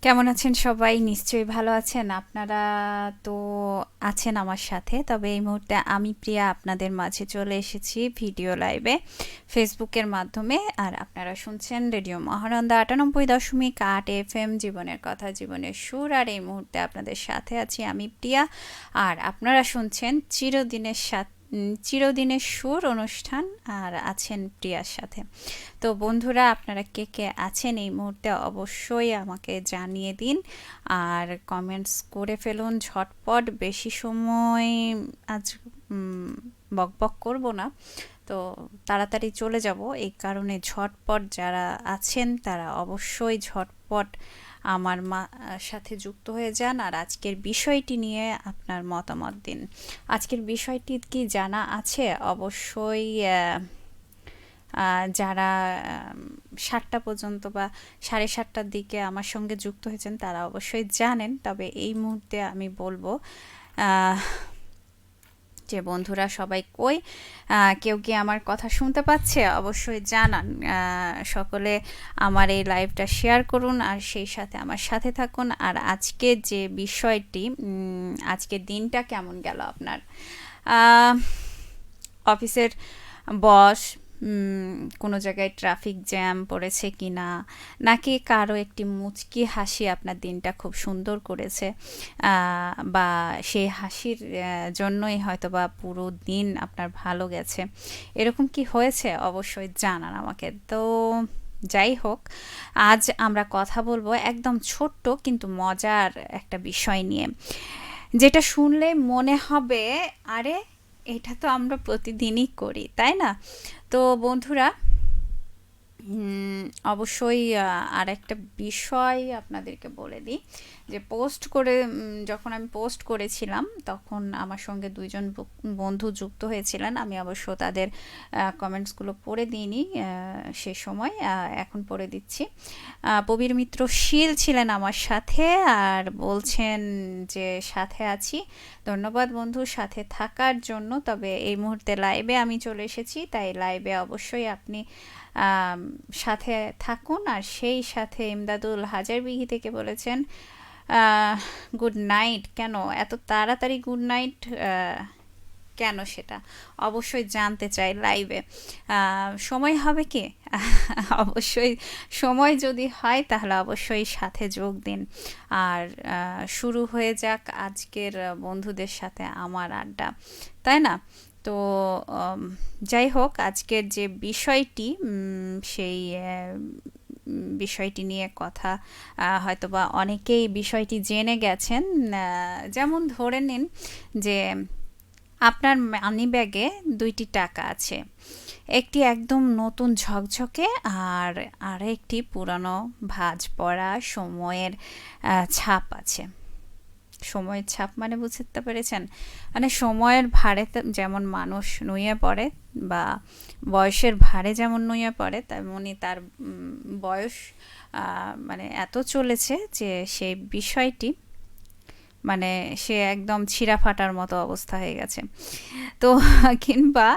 কেমন আছেন সবাই? নিশ্চয়ই ভালো আছেন। আপনারা তো আছেন আমার সাথে। তবে এই মুহূর্তে আমি প্রিয়া আপনাদের মাঝে চলে এসেছি ভিডিও লাইভে ফেসবুকের মাধ্যমে। আর আপনারা শুনছেন রেডিও মহানন্দা ৯৮.৮ FM জীবনের কথা জীবনের সুর। আর এই মুহূর্তে আপনাদের সাথে আছি আমি প্রিয়া। আর আপনারা শুনছেন চিরদিনের সুর অনুষ্ঠান আর আছেন প্রিয়ার সাথে। তো বন্ধুরা, আপনারা কে কে আছেন এই মুহূর্তে অবশ্যই আমাকে জানিয়ে দিন আর কমেন্টস করে ফেলুন ঝটপট। বেশি সময় আজ বকবক করব না, তো তাড়াতাড়ি চলে যাব। এই কারণে ঝটপট যারা আছেন তারা অবশ্যই ঝটপট আমার সাথে যুক্ত হয়ে যান আর আজকের বিষয়টি নিয়ে আপনার মতামত দিন। আজকের বিষয়টি কি জানা আছে? অবশ্যই যারা ৭টা পর্যন্ত বা ৭:৩০টার দিকে আমার সঙ্গে যুক্ত হয়েছেন তারা অবশ্যই জানেন। তবে এই মুহূর্তে আমি বলবো যে বন্ধুরা সবাই কই, কেউ কি আমার কথা শুনতে পাচ্ছে অবশ্যই জানান। সকলে আমার এই লাইভটা শেয়ার করুন আর সেই সাথে আমার সাথে থাকুন। আর আজকে যে বিষয়টি, আজকের দিনটা কেমন গেল আপনার? অফিসের বস, কোনো জায়গায় ট্রাফিক জ্যাম পড়েছে কিনা, নাকি কারো একটি মুচকি হাসি আপনার দিনটা খুব সুন্দর করেছে, বা সেই হাসির জন্যই হয়তো বা পুরো দিন আপনার ভালো গেছে, এরকম কি হয়েছে অবশ্যই জানান আমাকে। তো যাই হোক, আজ আমরা কথা বলবো একদম ছোট্ট কিন্তু মজার একটা বিষয় নিয়ে, যেটা শুনলে মনে হবে আরে এটা তো আমরা প্রতিদিনই করি, তাই না? তো বন্ধুরা, অবশ্যই আর একটা বিষয় আপনাদেরকে বলে দিই যে যখন আমি পোস্ট করেছিলাম তখন আমার সঙ্গে দুইজন বন্ধু যুক্ত হয়েছিলেন। আমি অবশ্য তাদের কমেন্টসগুলো পড়ে দিইনি সে সময়, এখন পড়ে দিচ্ছি। প্রবীর মিত্র শীল ছিলেন আমার সাথে আর বলছেন যে সাথে আছি। ধন্যবাদ বন্ধু সাথে থাকার জন্য। তবে এই মুহূর্তে লাইভে আমি চলে এসেছি, তাই লাইভে অবশ্যই আপনি সাথে থাকুন। আর সেই সাথে ইমদাদুল হাজারবিঘি থেকে বলেছেন গুড নাইট। কেন এত তাড়াতাড়ি গুড নাইট, কেন সেটা অবশ্যই জানতে চাই লাইভে। সময় হবে কি? অবশ্যই সময় যদি হয় তাহলে অবশ্যই সাথে যোগ দিন। আর শুরু হয়ে যাক আজকের বন্ধুদের সাথে আমার আড্ডা, তাই না? তো যাই হোক, আজকের যে বিষয়টি, সেই বিষয়টি নিয়ে কথা, হয়তোবা অনেকেই বিষয়টি জেনে গেছেন। যেমন ধরে নিন যে আপনার মানি ব্যাগে ২টি টাকা আছে। একটি একদম নতুন ঝকঝকে আর আরেকটি পুরানো ভাঁজ পড়া সময়ের ছাপ আছে। সময়ের ছাপ মানে বুঝতে পেরেছেন? মানে সময়ের ভারে যেমন মানুষ নুয়ে পড়ে বা বয়সের ভারে যেমন নুয়ে পড়ে, তেমনি তার বয়স মানে এত চলেছে যে সেই বিষয়টি, মানে সে একদম ছিঁড়া ফাটার মতো অবস্থা হয়ে গেছে। তো কিংবা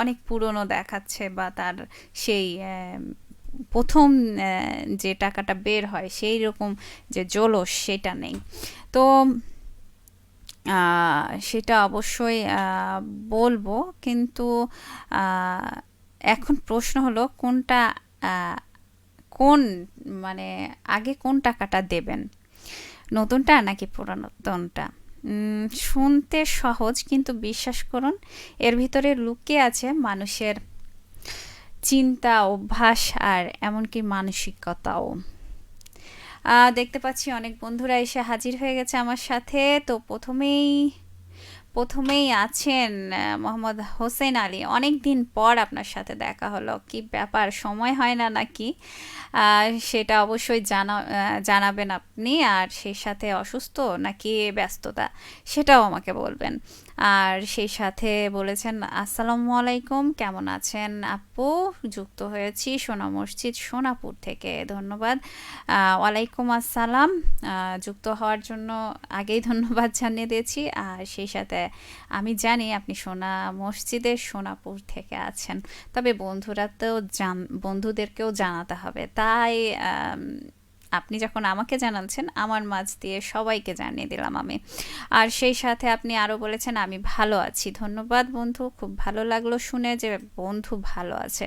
অনেক পুরনো দেখাচ্ছে বা তার সেই প্রথম যে টাকাটা বের হয় সেই রকম যে জোলস সেটা নেই। তো সেটা অবশ্যই বলবো, কিন্তু এখন প্রশ্ন হলো কোনটা, আহ, কোন মানে আগে কোন টাকাটা দেবেন, নতুনটা নাকি পুরাতনটা? শুনতে সহজ কিন্তু বিশ্বাস করুন এর ভিতরে লুকিয়ে আছে মানুষের চিন্তা, অভ্যাস আর এমনকি মানসিকতাও। দেখতে পাচ্ছি অনেক বন্ধুরা এসে হাজির হয়ে গেছে আমার সাথে। তো প্রথমেই আছেন মোহাম্মদ হোসেন আলী। অনেক দিন পর আপনার সাথে দেখা হলো, কি ব্যাপার সময় হয় না নাকি? সেটা অবশ্যই জানাবেন আপনি। আর সেই সাথে অসুস্থ নাকি ব্যস্ততা সেটাও আমাকে বলবেন। আর সেই সাথে বলেছেন আসসালামু আলাইকুম, কেমন আছেন আপু? যুক্ত হয়েছি সোনা মসজিদ সোনাপুর থেকে, ধন্যবাদ। ওয়ালাইকুম আসসালাম। যুক্ত হওয়ার জন্য আগেই ধন্যবাদ জানিয়ে দিয়েছি। আর সেই সাথে আমি জানি আপনি সোনা মসজিদের সোনাপুর থেকে আছেন, তবে বন্ধুদেরকেও জানাতে হবে, তাই আপনি যখন আমাকে জানাচ্ছেন আমার মাঝ দিয়ে সবাইকে জানিয়ে দিলাম আমি। আর সেই সাথে আপনি আরও বলেছেন আমি ভালো আছি। ধন্যবাদ বন্ধু, খুব ভালো লাগলো শুনে যে বন্ধু ভালো আছে।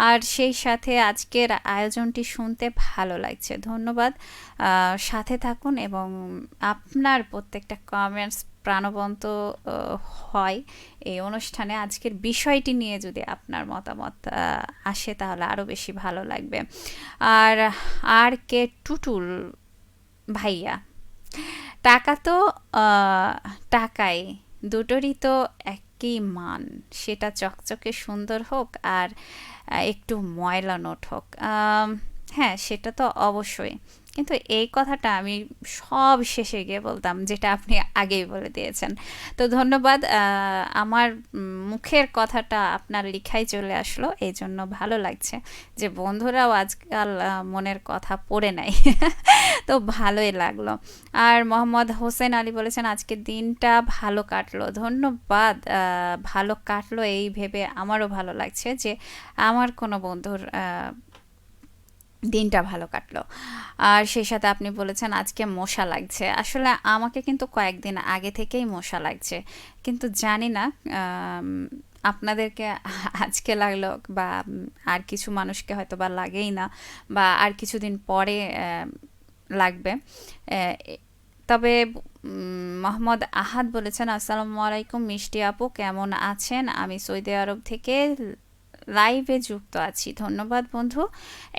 আর সেই সাথে আজকের আয়োজনটি শুনতে ভালো লাগছে, ধন্যবাদ। সাথে থাকুন এবং আপনার প্রত্যেকটা কমেন্টস প্রাণবন্ত হয় এই অনুষ্ঠানে। আজকের বিষয়টি নিয়ে যদি আপনার মতামত আসে তাহলে আরও বেশি ভালো লাগবে। আর আর কে টুটুল ভাইয়া, টাকা তো টাকাই, দুটোরই তো একই মান, সেটা চকচকে সুন্দর হোক আর একটু ময়লা নোট হোক। হ্যাঁ, সেটা তো অবশ্যই, কিন্তু এই কথাটা আমি সব শেষে গিয়ে বলতাম, যেটা আপনি আগেই বলে দিয়েছেন। তো ধন্যবাদ। আমার মুখের কথাটা আপনার লিখাই চলে আসলো, এই জন্য ভালো লাগছে যে বন্ধুরাও আজকাল মনের কথা পড়ে নেয়। তো ভালোই লাগলো। আর মোহাম্মদ হোসেন আলী বলেছেন আজকের দিনটা ভালো কাটলো, ধন্যবাদ। ভালো কাটলো এই ভেবে আমারও ভালো লাগছে যে আমার কোনো বন্ধুর দিনটা ভালো কাটলো। আর সেই সাথে আপনি বলেছেন আজকে মশা লাগছে, আসলে আমাকে কিন্তু কয়েকদিন আগে থেকেই মশা লাগছে, কিন্তু জানি না আপনাদেরকে আজকে লাগলো বা আর কিছু মানুষকে হয়তো বা লাগেই না, বা আর কিছুদিন পরে লাগবে। তবে মোহাম্মদ আহাদ বলেছেন আসসালামু আলাইকুম মিষ্টি আপু, কেমন আছেন? আমি সৌদি আরব থেকে লাইভে যুক্ত আছি। ধন্যবাদ বন্ধু,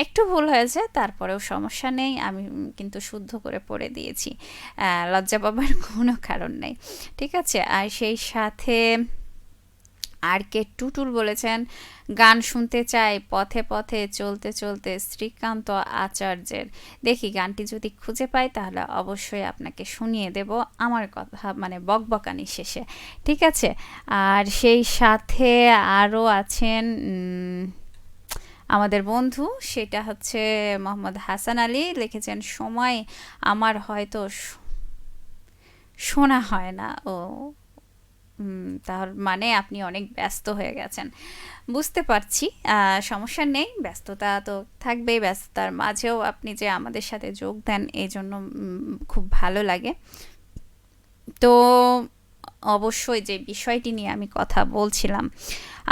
একটু ভুল হয়েছে, তারপরেও সমস্যা নেই, আমি কিন্তু শুদ্ধ করে পড়ে দিয়েছি, লজ্জা পাবার কোনো কারণ নেই, ঠিক আছে। আর সেই সাথে আর কে টুটুল বলেছেন গান শুনতে চাই পথে পথে চলতে চলতে, শ্রীকান্ত আচার্যের। দেখি গানটি যদি খুঁজে পাই তাহলে অবশ্যই আপনাকে শুনিয়ে দেব আমার কথা, মানে বকবকানি শেষে, ঠিক আছে। আর সেই সাথে আরও আছেন আমাদের বন্ধু, সেটা হচ্ছে মোহাম্মদ হাসান আলী, লিখেছেন সময় আমার হয়তো শোনা হয় না। ও তার মানে আপনি অনেক ব্যস্ত হয়ে গেছেন, বুঝতে পারছি। সমস্যা নেই, ব্যস্ততা তো থাকবেই, ব্যস্ততার মাঝেও আপনি যে আমাদের সাথে যোগ দেন এই জন্য খুব ভালো লাগে। তো অবশ্যই যে বিষয়টি নিয়ে আমি কথা বলছিলাম,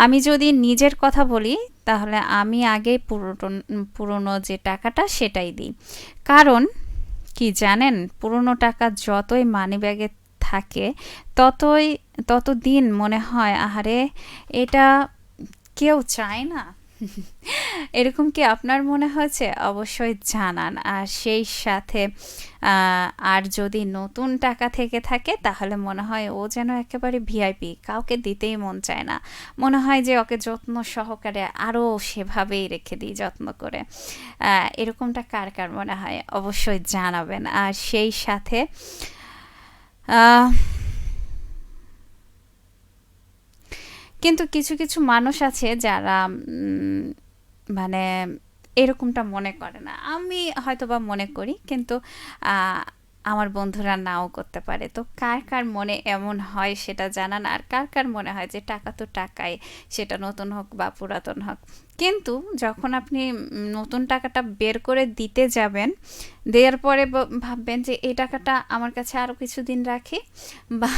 আমি যদি নিজের কথা বলি তাহলে আমি আগে পুরনো যে টাকাটা সেটাই দিই। কারণ কি জানেন, পুরনো টাকা যতই মানিব্যাগে থাকে ততদিন মনে হয় আহারে এটা কেউ চায় না। এরকম কি আপনার মনে হয়েছে? অবশ্যই জানান। আর সেই সাথে আর যদি নতুন টাকা থেকে থাকে তাহলে মনে হয় ও যেন একেবারে ভিআইপি, কাউকে দিতেই মন চায় না, মনে হয় যে ওকে যত্ন সহকারে আরও সেভাবেই রেখে দিই যত্ন করে। এরকমটা কার কার মনে হয় অবশ্যই জানাবেন। আর সেই সাথে কিন্তু কিছু কিছু মানুষ আছে যারা মানে এরকমটা মনে করে না, আমি হয়তোবা মনে করি, কিন্তু আমার বন্ধুরা নাও করতে পারে। তো কার কার মনে এমন হয় সেটা জানান। আর কার কার মনে হয় যে টাকা তো টাকাই, সেটা নতুন হোক বা পুরাতন হোক। কিন্তু যখন আপনি নতুন টাকাটা বের করে দিতে যাবেন, দেওয়ার পরে ভাববেন যে এই টাকাটা আমার কাছে আরও কিছুদিন রাখি, বা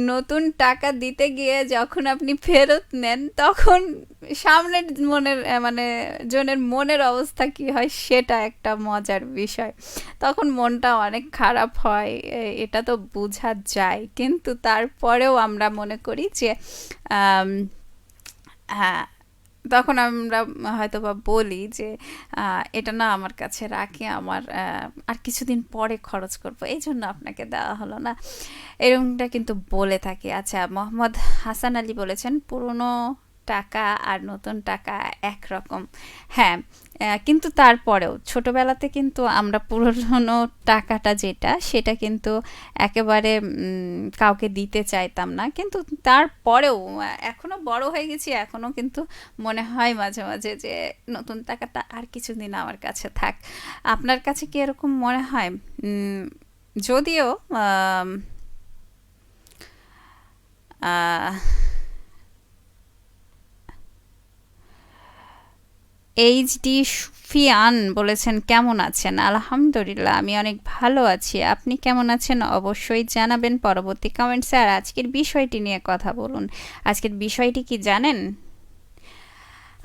নতুন টাকা দিতে গিয়ে যখন আপনি ফেরত নেন তখন সামনের মনের মানে জনের মনের অবস্থা কি হয় সেটা একটা মজার বিষয়। তখন মনটা অনেক খারাপ হয়, এটা তো বোঝা যায়, কিন্তু তারপরেও আমরা মনে করি যে হ্যাঁ, তখন আমরা হয়তো বা বলি যে এটা না আমার কাছে রাখি, আমার আর কিছুদিন পরে খরচ করব, এই জন্য আপনাকে দেওয়া হলো না, এরকমটা কিন্তু বলে থাকি। আচ্ছা, মোহাম্মদ হাসান আলী বলেছেন পুরনো টাকা আর নতুন টাকা একরকম। হ্যাঁ, কিন্তু তারপরেও ছোটবেলাতে কিন্তু আমরা পুরনো টাকাটা যেটা সেটা কিন্তু একেবারে কাউকে দিতে চাইতাম না, কিন্তু তারপরেও এখনো বড় হয়ে গেছি, এখনো কিন্তু মনে হয় মাঝে মাঝে যে নতুন টাকাটা আর কিছুদিন আমার কাছে থাক। আপনার কাছে কি এরকম মনে হয়? যদিও এইচডি সুফিয়ান বলেছেন কেমন আছেন? আলহামদুলিল্লাহ আমি অনেক ভালো আছি। আপনি কেমন আছেন? অবশ্যই জানাবেন পরবর্তী কমেন্টসে। আর আজকের বিষয়টি নিয়ে কথা বলুন। আজকের বিষয়টি কি জানেন?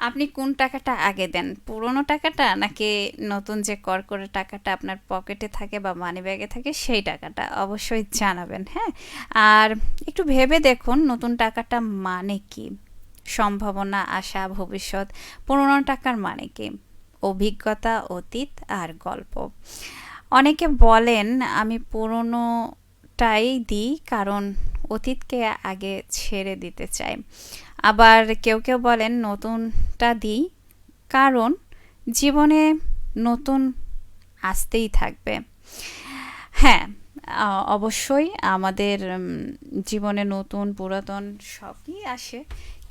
আপনি কোন টাকাটা আগে দেন? পুরনো টাকাটা নাকি নতুন যে কড়কড়ে টাকাটা আপনার পকেটে থাকে বা মানিব্যাগে থাকে সেই টাকাটা? অবশ্যই জানাবেন, হ্যাঁ? আর একটু ভেবে দেখুন নতুন টাকাটা মানে কি? সম্ভাবনা, আশা, ভবিষ্যৎ। পুরনো টাকার মানে কি? অভিজ্ঞতা, অতীত আর গল্প। অনেকে বলেন আমি পুরনোটাই দিই কারণ অতীতকে আগে ছেড়ে দিতে চাই। আবার কেউ কেউ বলেন নতুনটা দিই কারণ জীবনে নতুন আসতেই থাকবে। হ্যাঁ, অবশ্যই আমাদের জীবনে নতুন পুরাতন সবই আসে,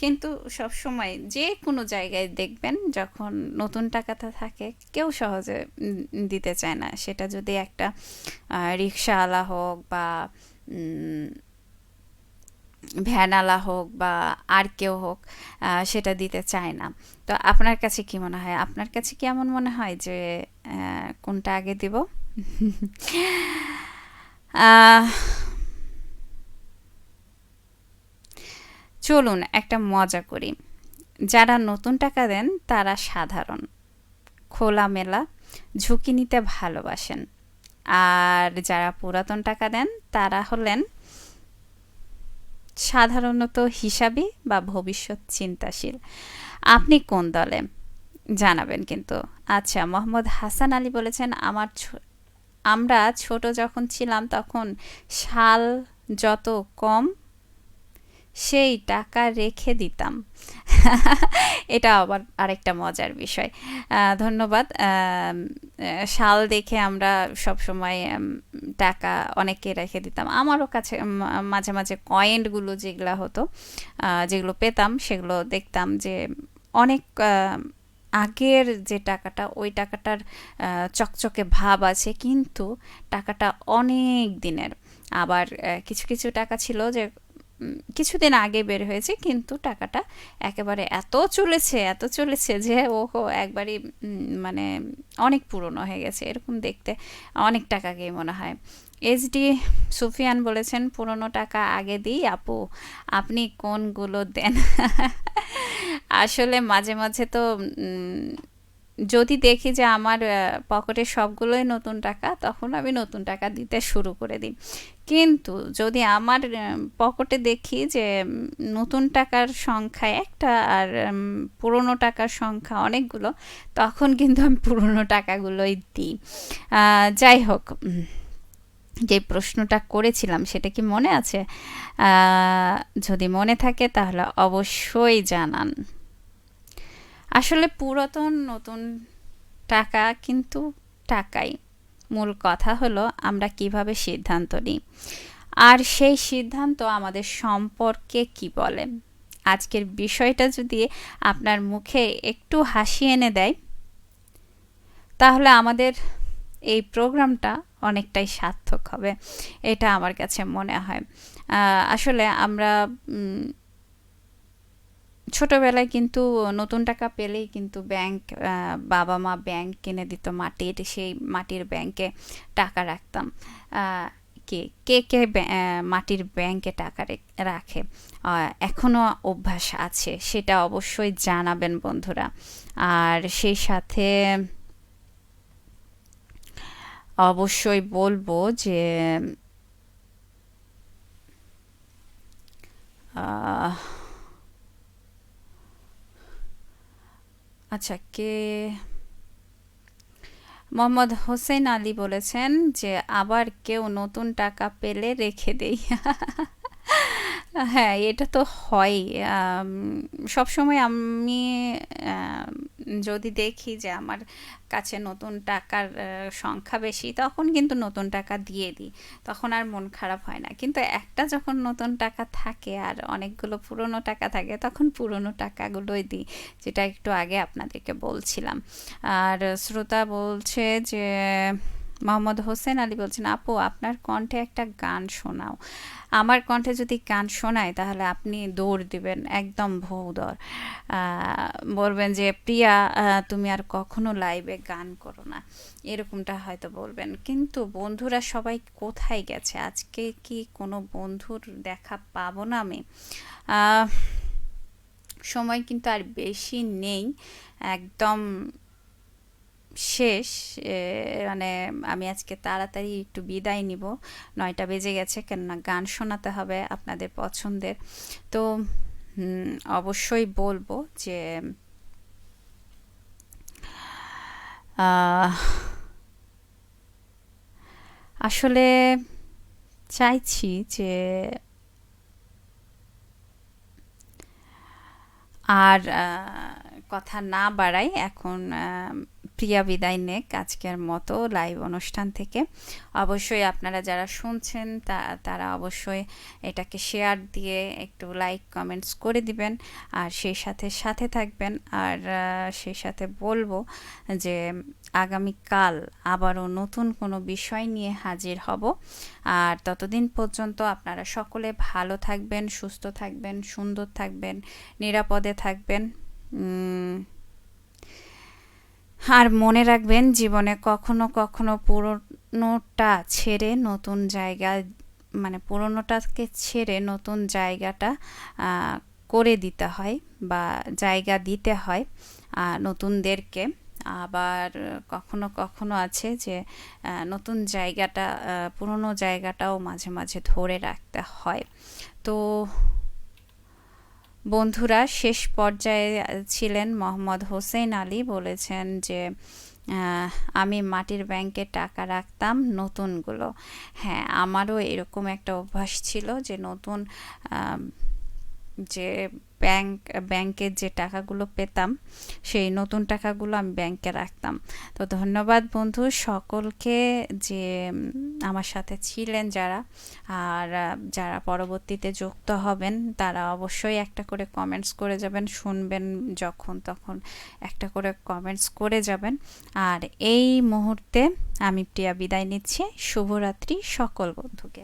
কিন্তু সবসময় যে কোনো জায়গায় দেখবেন যখন নতুন টাকাটা থাকে কেউ সহজে দিতে চায় না। সেটা যদি একটা রিক্সাওয়ালা হোক বা ভ্যানওয়ালা হোক বা আর কেউ হোক, সেটা দিতে চায় না। তো আপনার কাছে কি মনে হয়? আপনার কাছে কি এমন মনে হয় যে কোনটা আগে দিব? আহ, চলুন একটা মজা করি। যারা নতুন টাকা দেন তারা সাধারণ, খোলামেলা, ঝুঁকি নিতে ভালোবাসেন। আর যারা পুরাতন টাকা দেন তারা হলেন সাধারণত হিসাবী বা ভবিষ্যৎ চিন্তাশীল। আপনি কোন দলে? জানাবেন কিন্তু। আচ্ছা, মোহাম্মদ হাসান আলী বলেছেন আমরা ছোট যখন ছিলাম তখন সাল যত কম সেই টাকা রেখে দিতাম। এটা আবার আরেকটা মজার বিষয়। ধন্যবাদ। সাল দেখে আমরা সবসময় টাকা অনেকে রেখে দিতাম। আমারও কাছে মাঝে মাঝে কয়েনগুলো যেগুলো হতো, যেগুলো পেতাম সেগুলো দেখতাম যে অনেক আগের যে টাকাটা ওই টাকাটার চকচকে ভাব আছে, কিন্তু টাকাটা অনেক দিনের। আবার কিছু কিছু টাকা ছিল যে কিছুদিন আগে বের হয়েছে কিন্তু টাকাটা একেবারে এত চলেছে যে ওহো একবারই মানে অনেক পুরনো হয়ে গেছে, এরকম দেখতে অনেক টাকাকেই মনে হয়। এইচডি সুফিয়ান বলেছেন পুরনো টাকা আগে দিই আপু, আপনি কোনগুলো দেন? আসলে মাঝে মাঝে তো যদি দেখি যে আমার পকেটে সবগুলোই নতুন টাকা তখন আমি নতুন টাকা দিতে শুরু করে দিই। কিন্তু যদি আমার পকেটে দেখি যে নতুন টাকার সংখ্যা একটা আর পুরনো টাকার সংখ্যা অনেকগুলো, তখন কিন্তু আমি পুরনো টাকাগুলোই দিই। যাই হোক, যে প্রশ্নটা করেছিলাম সেটা কি মনে আছে? যদি মনে থাকে তাহলে অবশ্যই জানান। আসলে পুরাতন নতুন টাকা কিন্তু টাকাই। মূল কথা হলো আমরা কিভাবে সিদ্ধান্ত নিই, আর সেই সিদ্ধান্ত আমাদের সম্পর্কে কি বলে। আজকের বিষয়টা যদি আপনার মুখে একটু হাসি এনে দেয় তাহলে আমাদের এই প্রোগ্রামটা অনেকটাই সার্থক হবে, এটা আমার কাছে মনে হয়। আসলে আমরা ছোটবেলায় কিন্তু নতুন টাকা পেলেই কিন্তু ব্যাংক, বাবা মা ব্যাংক কিনে দিত মাটির, সেই মাটির ব্যাংকে টাকা রাখতাম। কে কে কে মাটির ব্যাংকে টাকা রাখে? এখনও অভ্যাস আছে সেটা অবশ্যই জানাবেন বন্ধুরা। আর সেই সাথে অবশ্যই বলবো যে আচ্ছা, কে মোহাম্মদ হোসেন আলী বলেছেন যে আবার কেউ নতুন টাকা পেলে রেখে দেই। হ্যাঁ, এটা তো হয়ই। সবসময় আমি যদি দেখি যে আমার কাছে নতুন টাকার সংখ্যা বেশি তখন কিন্তু নতুন টাকা দিয়ে দিই, তখন আর মন খারাপ হয় না। কিন্তু একটা যখন নতুন টাকা থাকে আর অনেকগুলো পুরনো টাকা থাকে তখন পুরনো টাকাগুলোই দিই, যেটা একটু আগে আপনাদেরকে বলছিলাম। আর শ্রোতা বলছে যে মোহাম্মদ হোসেন আলী বলছেন, আপু আপনার কণ্ঠে একটা গান শোনাও। আমার কণ্ঠে যদি গান শোনায় তাহলে আপনি দৌড় দিবেন, একদম ভৌদর। বলবেন যে প্রিয়া, তুমি আর কখনো লাইভে গান করো না, এরকমটা হয়তো বলবেন। কিন্তু বন্ধুরা সবাই কোথায় গেছে? আজকে কি কোনো বন্ধুর দেখা পাবো না আমি? আহ, সময় কিন্তু আর বেশি নেই, একদম শেষ। মানে আমি আজকে তাড়াতাড়ি একটু বিদায় নিব, 9টা বেজে গেছে, কেননা গান শোনাতে হবে আপনাদের পছন্দের। তো অবশ্যই বলবো যে আহ, আসলে চাইছি যে আর কথা না বাড়াই, এখন প্রিয়া বিদায় নেক আজকের মতো লাইভ অনুষ্ঠান থেকে। অবশ্যই আপনারা যারা শুনছেন তারা অবশ্যই এটাকে শেয়ার দিয়ে একটু লাইক কমেন্টস করে দিবেন, আর সেই সাথে সাথে থাকবেন। আর সেই সাথে বলবো যে আগামীকাল আবারও নতুন কোনো বিষয় নিয়ে হাজির হব। আর ততদিন পর্যন্ত আপনারা সকলে ভালো থাকবেন, সুস্থ থাকবেন, সুন্দর থাকবেন, নিরাপদে থাকবেন। আর মনে রাখবেন, জীবনে কখনো কখনো পুরনোটা ছেড়ে নতুন জায়গা, মানে পুরনোটাকে ছেড়ে নতুন জায়গাটা করে দিতে হয় বা জায়গা দিতে হয় নতুনদেরকে। আবার কখনো কখনো আছে যে নতুন জায়গাটা, পুরনো জায়গাটাও মাঝে মাঝে ধরে রাখতে হয়। তো বন্ধুরা, শেষ পর্যায়ে ছিলেন মোহাম্মদ হোসেন আলী, বলেছেন যে আমি মাটির ব্যাংকে টাকা রাখতাম, নতুনগুলো। হ্যাঁ, আমারও এরকম একটা অভ্যাস ছিল যে নতুন যে ব্যাংকের যে টাকাগুলো পেতাম, সেই নতুন টাকাগুলো আমি ব্যাংকে রাখতাম। তো ধন্যবাদ বন্ধু সকলকে যে আমার সাথে ছিলেন যারা, আর যারা পরবর্তীতে যুক্ত হবেন তারা অবশ্যই একটা করে কমেন্টস করে যাবেন, শুনবেন যখন তখন একটা করে কমেন্টস করে যাবেন। আর এই মুহূর্তে আমি প্রিয়া বিদায় নিচ্ছি। শুভরাত্রি সকল বন্ধুকে।